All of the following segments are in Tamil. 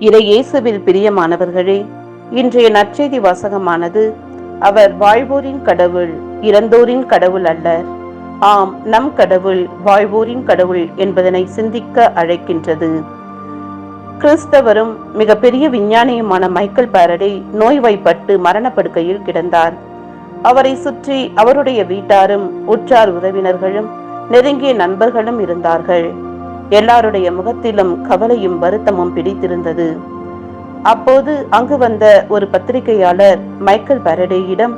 இறையேசுவில் பிரியமானவர்களே, இன்றைய நற்செய்தி வாசகமானது அவர் வாழ்வோரின் கடவுள், இறந்தோரின் கடவுள் அல்லர். ஆம், நம் கடவுள் வாழ்வோரின் கடவுள் என்பதனை சிந்திக்க அழைக்கின்றது. கிறிஸ்தவரும் மிகப்பெரிய விஞ்ஞானியுமான மைக்கேல் பாரடே நோய்வாய்ப்பட்டு மரணப்படுக்கையில் கிடந்தார். அவரை சுற்றி அவருடைய வீட்டாரும் உற்றார் உறவினர்களும் நெருங்கிய நண்பர்களும் இருந்தார்கள். எல்லாருடைய முகத்திலும் கவலையும் வருத்தமும் பிடித்திருந்தது. அப்போது அங்கு வந்த ஒரு பத்திரிகையாளர் மைக்கேல் பாரடேயிடம்,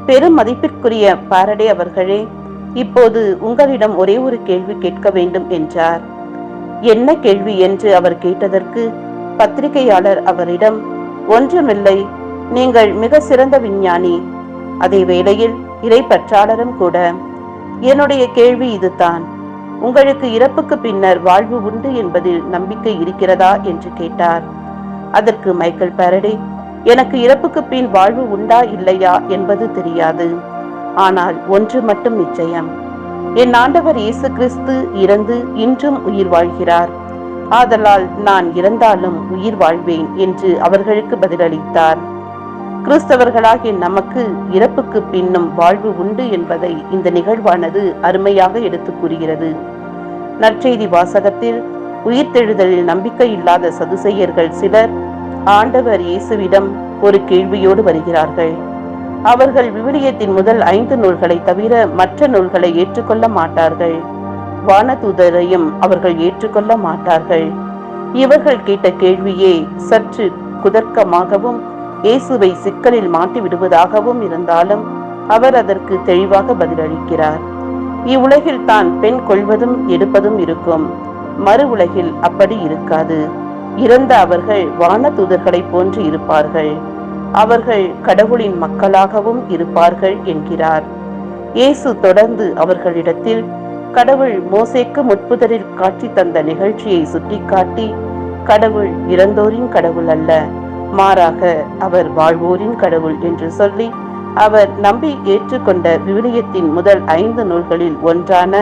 பெரும் மதிப்பிற்குரிய பாரடே அவர்களே, இப்போது உங்களிடம் ஒரே ஒரு கேள்வி கேட்க வேண்டும் என்றார். என்ன கேள்வி என்று அவர் கேட்டதற்கு பத்திரிகையாளர் அவரிடம், ஒன்றுமில்லை, நீங்கள் மிக சிறந்த விஞ்ஞானி, அதே வேளையில் இறைப்பற்றாளரும் கூட. என்னுடைய கேள்வி இதுதான், உங்களுக்கு இறப்புக்கு பின்னர் வாழ்வு உண்டு என்பதில் நம்பிக்கை இருக்கிறதா என்று கேட்டார். அதற்கு மைக்கேல் பாரடே, எனக்கு இறப்புக்கு பின் வாழ்வு உண்டா இல்லையா என்பது தெரியாது. ஆனால் ஒன்று மட்டும் நிச்சயம், என் ஆண்டவர் இயேசு கிறிஸ்து இறந்து இன்றும் உயிர் வாழ்கிறார். ஆதலால் நான் இறந்தாலும் உயிர் வாழ்வேன் என்று அவர்களுக்கு பதிலளித்தார். கிறிஸ்தவர்களாகிய நமக்கு இறப்புக்கு பின்னும் வாழ்வு உண்டு என்பதை இந்த நிகழ்வானது அருமையாக எடுத்து கூறுகிறது. நற்செய்தி வாசகத்தில் உயிர்த்தெழுதலில் நம்பிக்கை இல்லாத சதுசேயர்கள் சிலர் ஆண்டவர் இயேசுவிடம் ஒரு கேள்வியோடு வருகிறார்கள். அவர்கள் விவிலியத்தின் முதல் 5 நூல்களை தவிர மற்ற நூல்களை ஏற்றுக்கொள்ள மாட்டார்கள். வானதூதரையும் அவர்கள் ஏற்றுக்கொள்ள மாட்டார்கள். இவர்கள் கேட்ட கேள்வியே சற்று குதர்க்கமாகவும் இயேசுவை சிக்கலில் மாட்டி விடுவதாகவும் இருந்தாலும் அவர் அதற்கு தெளிவாக பதிலளிக்கிறார். இவ்வுலகில் தான் பெண் கொள்வதும் எடுப்பதும் இருக்கும், மறு உலகில் அப்படி இருக்காது. இறந்த அவர்கள் வான தூதர்களை போன்று இருப்பார்கள். அவர்கள் கடவுளின் மக்களாகவும் இருப்பார்கள் என்கிறார். இயேசு தொடர்ந்து அவர்களிடத்தில் கடவுள் மோசேக்கு முட்புதரில் காட்சி தந்த நிகழ்ச்சியை சுட்டிக்காட்டி, கடவுள் இறந்தோரின் கடவுள் அல்ல, மாறாக அவர் வாழ்வோரின் கடவுள் என்று சொல்லி, அவர் நம்பி ஏற்றுக்கொண்ட விவிலியத்தின் முதல் 5 நூல்களில் ஒன்றான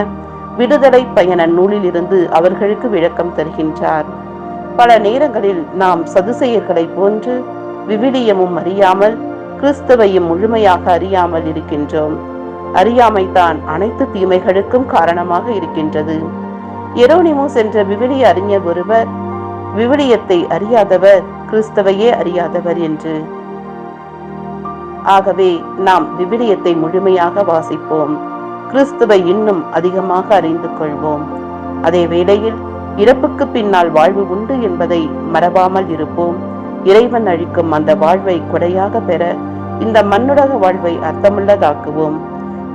விடுதலை பயண நூலிலிருந்து அவர்களுக்கு விளக்கம் தருகின்றார். பல நேரங்களில் நாம் சதுசேயர்களை போன்று விவிலியமும் அறியாமல் கிறிஸ்துவையும் முழுமையாக அறியாமல் இருக்கின்றோம். அறியாமைதான் அனைத்து தீமைகளுக்கும் காரணமாக இருக்கின்றது. எரோனிமோஸ் என்ற விவிலிய அறிஞர் ஒருவர், விவிலியத்தை அறியாதவர் கிறிஸ்துவையே அறியாதவர் என்று. ஆகவே நாம் விவிலியத்தை முழுமையாக வாசிப்போம், கிறிஸ்துவை இன்னும் அதிகமாக அறிந்து கொள்வோம். அதே வேளையில் இறப்புக்கு பின்னால் வாழ்வு உண்டு என்பதை மறவாமல் இருப்போம். இறைவன் அளிக்கும் அந்த வாழ்வை கொடையாக பெற இந்த மண்ணுலக வாழ்வை அர்த்தமுள்ளதாக்குவோம்.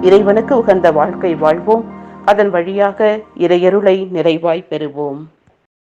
இறைவனுக்கு உகந்த வாழ்க்கை வாழ்வோம். அதன் வழியாக இறையருளை நிறைவாய் பெறுவோம்.